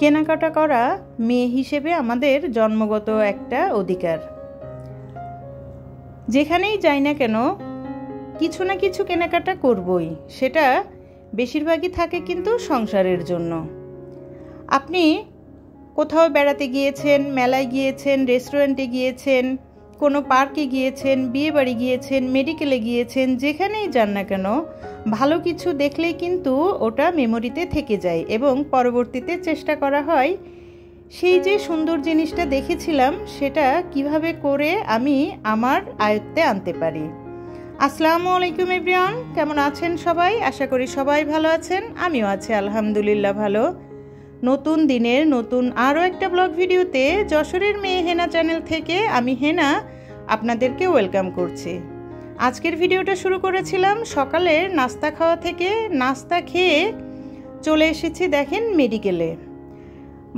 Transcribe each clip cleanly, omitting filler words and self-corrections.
কেনাকাটা করা মেয়ে হিসেবে আমাদের জন্মগত একটা অধিকার। যেখানেই যাই না কেন কিছু না কিছু কেনাকাটা করবই, সেটা বেশিরভাগই থাকে কিন্তু সংসারের জন্য। আপনি কোথাও বেড়াতে গিয়েছেন, মেলায় গিয়েছেন, রেস্টুরেন্টে গিয়েছেন, কোনো পার্কে গিয়েছেন, বিয়েবাড়ি গিয়েছেন, মেডিকেলে গিয়েছেন, যেখানেই যান না কেন ভালো কিছু দেখলেই কিন্তু ওটা মেমোরিতে থেকে যায় এবং পরবর্তীতে চেষ্টা করা হয় সেই যে সুন্দর জিনিসটা দেখেছিলাম সেটা কিভাবে করে আমি আমার আয়ত্তে আনতে পারি। আসসালামু আলাইকুম এভরিওয়ান, কেমন আছেন সবাই? আশা করি সবাই ভালো আছেন, আমিও আছি আলহামদুলিল্লাহ ভালো। নতুন দিনের নতুন আরও একটা ব্লগ ভিডিওতে যশোরের মেয়ে হেনা চ্যানেল থেকে আমি হেনা আপনাদেরকে ওয়েলকাম করছি। আজকের ভিডিওটা শুরু করেছিলাম সকালের নাস্তা খাওয়া থেকে। নাস্তা খেয়ে চলে এসেছি দেখেন মেডিকেলে।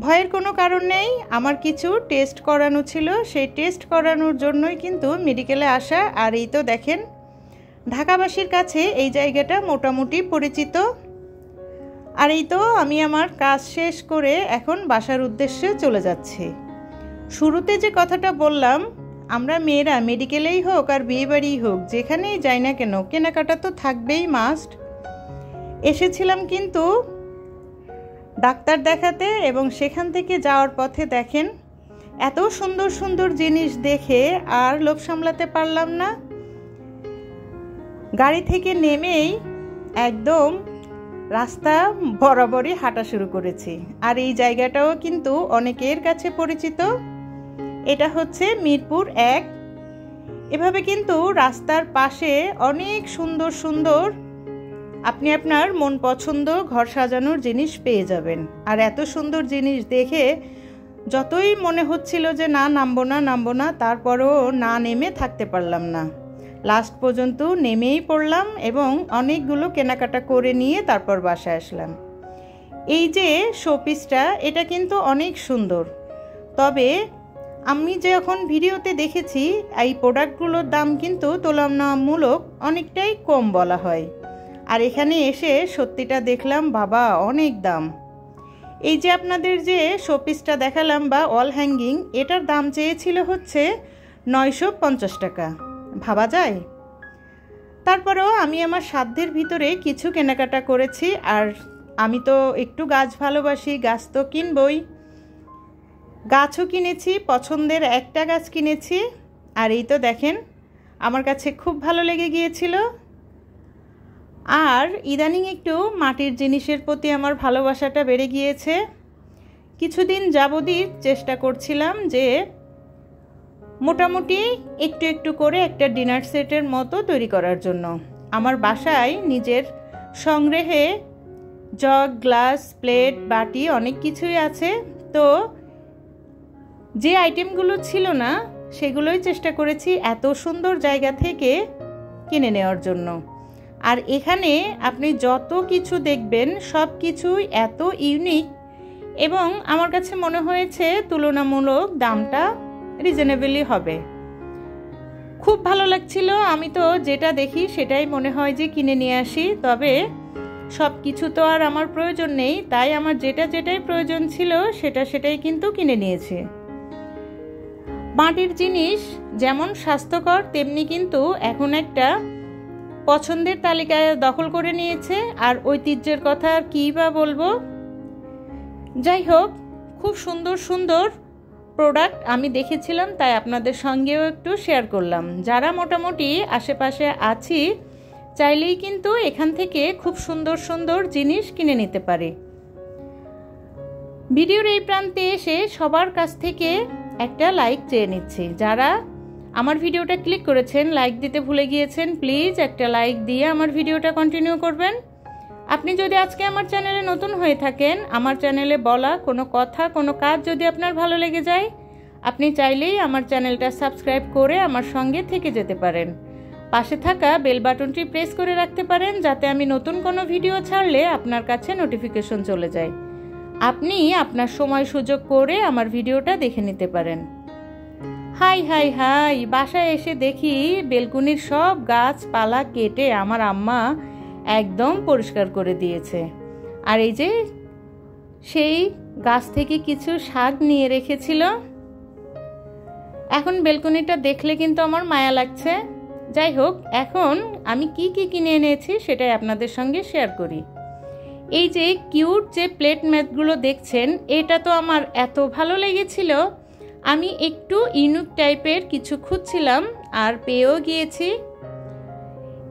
ভয়ের কোনো কারণ নেই, আমার কিছু টেস্ট করানো ছিল, সেই টেস্ট করানোর জন্যই কিন্তু মেডিকেলে আসা। আর এই তো দেখেন ঢাকাবাসীর কাছে এই জায়গাটা মোটামুটি পরিচিত। আর এই তো আমি আমার কাজ শেষ করে এখন বাসার উদ্দেশ্যে চলে যাচ্ছি। শুরুতে যে কথাটা বললাম, আমরা মেয়েরা মেডিকেলেই হোক আর বিয়েবাড়িই হোক যেখানেই যাই না কেন কেনাকাটা তো থাকবেই মাস্ট। এসেছিলাম কিন্তু ডাক্তার দেখাতে এবং সেখান থেকে যাওয়ার পথে দেখেন এত সুন্দর সুন্দর জিনিস দেখে আর লোভ সামলাতে পারলাম না। গাড়ি থেকে নেমেই একদম রাস্তা বরাবরই হাঁটা শুরু করেছি। আর এই জায়গাটাও কিন্তু অনেকের কাছে পরিচিত। এটা হচ্ছে মিরপুর 1। এভাবে কিন্তু রাস্তার পাশে অনেক সুন্দর সুন্দর আপনি আপনার মন পছন্দ ঘর সাজানোর জিনিস পেয়ে যাবেন। আর এত সুন্দর জিনিস দেখে যতই মনে হচ্ছিল যে নামবো না, তারপরেও না নেমে থাকতে পারলাম না। লাস্ট পর্যন্ত নেমেই পড়লাম এবং অনেকগুলো কেনাকাটা করে নিয়ে তারপর বাসায় আসলাম। এই যে শোপিসটা, এটা কিন্তু অনেক সুন্দর, তবে আমি যখন ভিডিওতে দেখেছি এই প্রোডাক্টগুলোর দাম কিন্তু তুলনামূলক অনেকটাই কম বলা হয়। আর এখানে এসে সত্যিটা দেখলাম বাবা অনেক দাম। এই যে আপনাদের যে শোপিসটা দেখালাম বা ওয়াল হ্যাঙ্গিং, এটার দাম চেয়েছিল হচ্ছে 950 টাকা। ভাবা যায়? তারপরেও আমি আমার সাধ্যের ভিতরে কিছু কেনাকাটা করেছি। আর আমি তো একটু গাছ ভালোবাসি, গাছ তো কিনবই। গাছও কিনেছি, পছন্দের একটা গাছ কিনেছি। আর এই তো দেখেন আমার কাছে খুব ভালো লেগে গিয়েছিল। আর ইদানিং একটু মাটির জিনিসের প্রতি আমার ভালোবাসাটা বেড়ে গিয়েছে। কিছুদিন যাবতই চেষ্টা করছিলাম যে মোটামুটি একটু একটু করে একটা ডিনার সেটের মতো তৈরি করার জন্য। আমার বাসায় নিজের সংগ্রহে জগ, গ্লাস, প্লেট, বাটি অনেক কিছুই আছে। তো যে আইটেমগুলো ছিল না সেগুলোই চেষ্টা করেছি এত সুন্দর জায়গা থেকে কিনে নেওয়ার জন্য। আর এখানে আপনি যত কিছু দেখবেন সব কিছুই এত ইউনিক এবং আমার কাছে মনে হয়েছে তুলনামূলক দামটা রিজনেবলই হবে। খুব ভালো লাগছিল। আমি তো যেটা দেখি সেটাই মনে হয় যে কিনে নিয়ে আসি, তবে সব কিছু তো আর আমার প্রয়োজন নেই, তাই আমার যেটাই প্রয়োজন ছিল সেটাই কিন্তু কিনে নিয়েছি। মাটির জিনিস যেমন স্বাস্থ্যকর তেমনি কিন্তু এখন একটা পছন্দের তালিকায় দখল করে নিয়েছে। আর ঐতিহ্যের কথা আর কী বা বলবো। যাই হোক, খুব সুন্দর সুন্দর প্রোডাক্ট আমি দেখেছিলাম, তাই আপনাদের সঙ্গেও একটু শেয়ার করলাম। যারা মোটামুটি আশেপাশে আছি চাইলেই কিন্তু এখান থেকে খুব সুন্দর সুন্দর জিনিস কিনে নিতে পারে। ভিডিওর এই প্রান্তে এসে সবার কাছ থেকে একটা লাইক চেয়ে নিচ্ছি। যারা আমার ভিডিওটা ক্লিক করেছেন, লাইক দিতে ভুলে গিয়েছেন, প্লিজ একটা লাইক দিয়ে আমার ভিডিওটা কন্টিনিউ করবেন। আপনি যদি আজকে আমার চ্যানেলে নতুন হয়ে থাকেন, আমার চ্যানেলে বলা কোনো কথা, কোনো কাজ যদি আপনার ভালো লেগে যায়, আপনি চাইলেই আমার চ্যানেলটা সাবস্ক্রাইব করে আমার সঙ্গে থেকে যেতে পারেন। পাশে থাকা বেল বাটনটি প্রেস করে রাখতে পারেন যাতে আমি নতুন কোনো ভিডিও ছাড়লে আপনার কাছে নোটিফিকেশন চলে যায়। আপনি আপনার সময় সুযোগ করে আমার ভিডিওটা দেখে নিতে পারেন। হাই বাসায় এসে দেখি বেলকুনির সব গাছপালা কেটে আমার আম্মা একদম পরিষ্কার করে দিয়েছে। আর এই যে সেই গাছ থেকে কিছু শাক নিয়ে রেখেছিল। এখন বেলকনিটা দেখলে কিন্তু আমার মায়া লাগছে। যাই হোক, এখন আমি কি কি কিনে এনেছি সেটাই আপনাদের সঙ্গে শেয়ার করি। এই যে কিউট যে প্লেট ম্যাটগুলো দেখছেন, এটা তো আমার এত ভালো লেগেছিল। আমি একটু ইউনিক টাইপের কিছু খুঁজছিলাম আর পেয়েও গিয়েছি।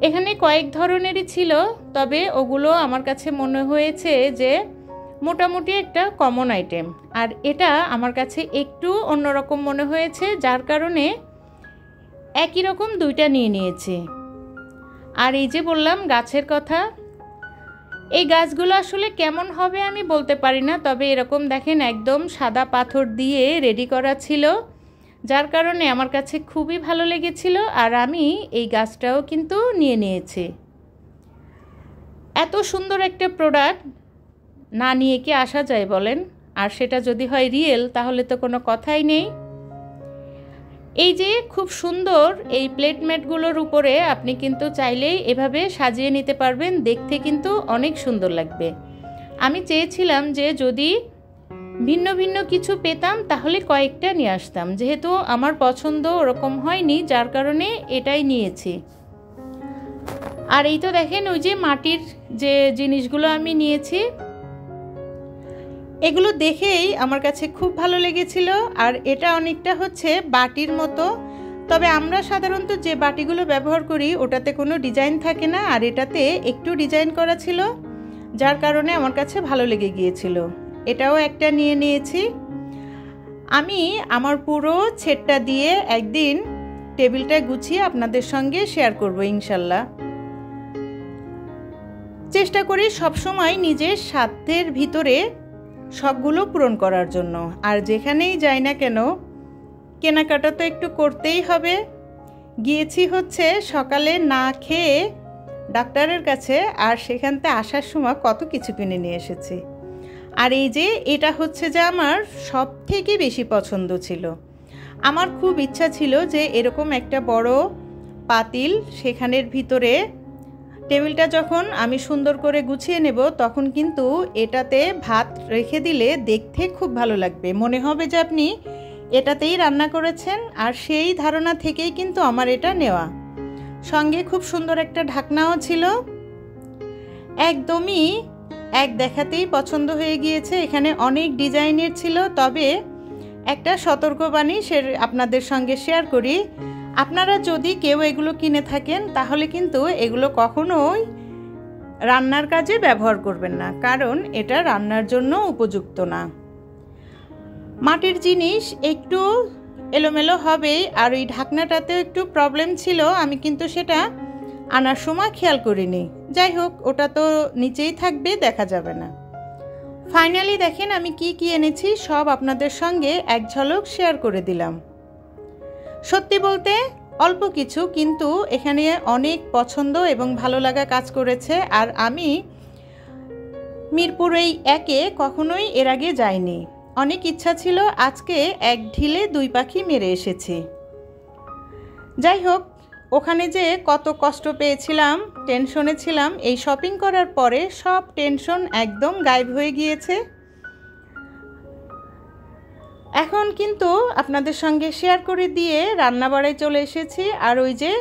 এখানে কয়েক ধরনেরই ছিল, তবে ওগুলো আমার কাছে মনে হয়েছে যে মোটামুটি একটা কমন আইটেম, আর এটা আমার কাছে একটু অন্যরকম মনে হয়েছে, যার কারণে একই রকম দুইটা নিয়ে নিয়েছি। আর এই যে বললাম গাছের কথা, এই গাছগুলো আসলে কেমন হবে আমি বলতে পারি না, তবে এরকম দেখেন একদম সাদা পাথর দিয়ে রেডি করা ছিল, যার কারণে আমার কাছে খুবই ভালো লেগেছিল। আর আমি এই গাছটাও কিন্তু নিয়ে নিয়েছি। এত সুন্দর একটা প্রোডাক্ট না নিয়ে কি আসা যায় বলেন? আর সেটা যদি হয় রিয়েল, তাহলে তো কোনো কথাই নেই। এই যে খুব সুন্দর এই প্লেট ম্যাটগুলোর উপরে আপনি কিন্তু চাইলেই এভাবে সাজিয়ে নিতে পারবেন, দেখতে কিন্তু অনেক সুন্দর লাগবে। আমি চেয়েছিলাম যে যদি ভিন্ন ভিন্ন কিছু পেতাম তাহলে কয়েকটা নিয়ে আসতাম, যেহেতু আমার পছন্দ ওরকম হয়নি, যার কারণে এটাই নিয়েছি। আর এই তো দেখেন ওই যে মাটির যে জিনিসগুলো আমি নিয়েছি, এগুলো দেখেই আমার কাছে খুব ভালো লেগেছিল। আর এটা অনেকটা হচ্ছে বাটির মতো, তবে আমরা সাধারণত যে বাটিগুলো ব্যবহার করি ওটাতে কোনো ডিজাইন থাকে না, আর এটাতে একটু ডিজাইন করা ছিল, যার কারণে আমার কাছে ভালো লেগে গিয়েছিল। এটাও একটা নিয়ে নিয়েছি। আমি আমার পুরো সেটটা দিয়ে একদিন টেবিলটা গুছিয়ে আপনাদের সঙ্গে শেয়ার করব ইনশাল্লাহ। চেষ্টা করি সবসময় নিজের সাধ্যের ভিতরে সবগুলো পূরণ করার জন্য। আর যেখানেই যাই না কেন কেনাকাটা তো একটু করতেই হবে। গিয়েছি হচ্ছে সকালে না খেয়ে ডাক্তারের কাছে, আর সেখান থেকে আসার সময় কত কিছু কিনে নিয়ে এসেছি। আর এই যে এটা হচ্ছে যে আমার সব থেকে বেশি পছন্দ ছিল। আমার খুব ইচ্ছা ছিল যে এরকম একটা বড় পাতিল, সেখানের ভিতরে টেবিলটা যখন আমি সুন্দর করে গুছিয়ে নেব তখন কিন্তু এটাতে ভাত রেখে দিলে দেখতে খুব ভালো লাগবে, মনে হবে যে আপনি এটাতেই রান্না করেছেন। আর সেই ধারণা থেকেই কিন্তু আমার এটা নেওয়া। সঙ্গে খুব সুন্দর একটা ঢাকনাও ছিল, একদমই এক দেখাতেই পছন্দ হয়ে গিয়েছে। এখানে অনেক ডিজাইনের ছিল, তবে একটা সতর্কবাণী আপনাদের সঙ্গে শেয়ার করি। আপনারা যদি কেউ এগুলো কিনে থাকেন তাহলে কিন্তু এগুলো কখনোই রান্নার কাজে ব্যবহার করবেন না, কারণ এটা রান্নার জন্য উপযুক্ত না। মাটির জিনিস একটু এলোমেলো হবেই, আর ওই ঢাকনাটাতেও একটু প্রবলেম ছিল, আমি কিন্তু সেটা আনার সময় খেয়াল করিনি। যাই হোক, ওটা তো নিচেই থাকবে, দেখা যাবে না। ফাইনালি দেখেন আমি কি কি এনেছি সব আপনাদের সঙ্গে এক ঝলক শেয়ার করে দিলাম। সত্যি বলতে অল্প কিছু, কিন্তু এখানে অনেক পছন্দ এবং ভালো লাগা কাজ করেছে। আর আমি মিরপুর এই একে কখনোই এর আগে যাইনি, অনেক ইচ্ছা ছিল, আজকে এক ঢিলে দুই পাখি মেরে এসেছি। যাই হোক, ওখানে যে কত কষ্ট পেয়েছিলাম, টেনশনে ছিলাম, এই শপিং করার পরে সব টেনশন একদম গায়েব হয়ে গিয়েছে। এখন কিন্তু আপনাদের সঙ্গে শেয়ার করে দিয়ে রান্নাবাড়ায় চলে এসেছি। আর ওই যে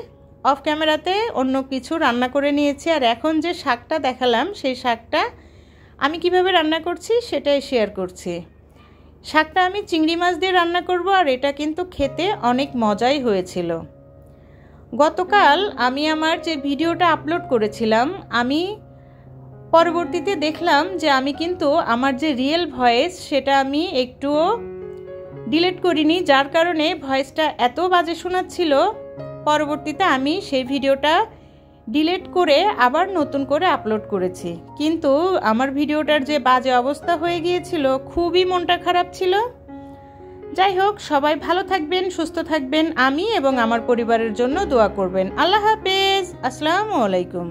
অফ ক্যামেরাতে অন্য কিছু রান্না করে নিয়েছি। আর এখন যে শাকটা দেখালাম সেই শাকটা আমি কিভাবে রান্না করছি সেটাই শেয়ার করছি। শাকটা আমি চিংড়ি মাছ দিয়ে রান্না করব, আর এটা কিন্তু খেতে অনেক মজাই হয়েছিল। গতকাল আমি আমার যে ভিডিওটা আপলোড করেছিলাম, আমি পরবর্তীতে দেখলাম যে আমি কিন্তু আমার যে রিয়েল ভয়েস সেটা আমি একটুও ডিলিট করিনি, যার কারণে ভয়েসটা এত বাজে শোনাচ্ছিল। পরবর্তীতে আমি সেই ভিডিওটা ডিলিট করে আবার নতুন করে আপলোড করেছি, কিন্তু আমার ভিডিওটার যে বাজে অবস্থা হয়ে গিয়েছিল, খুবই মনটা খারাপ ছিল। যাই হোক, সবাই ভালো থাকবেন, সুস্থ থাকবেন, আমি এবং আমার পরিবারের জন্য দোয়া করবেন। আল্লাহ হাফেজ, আসসালামু আলাইকুম।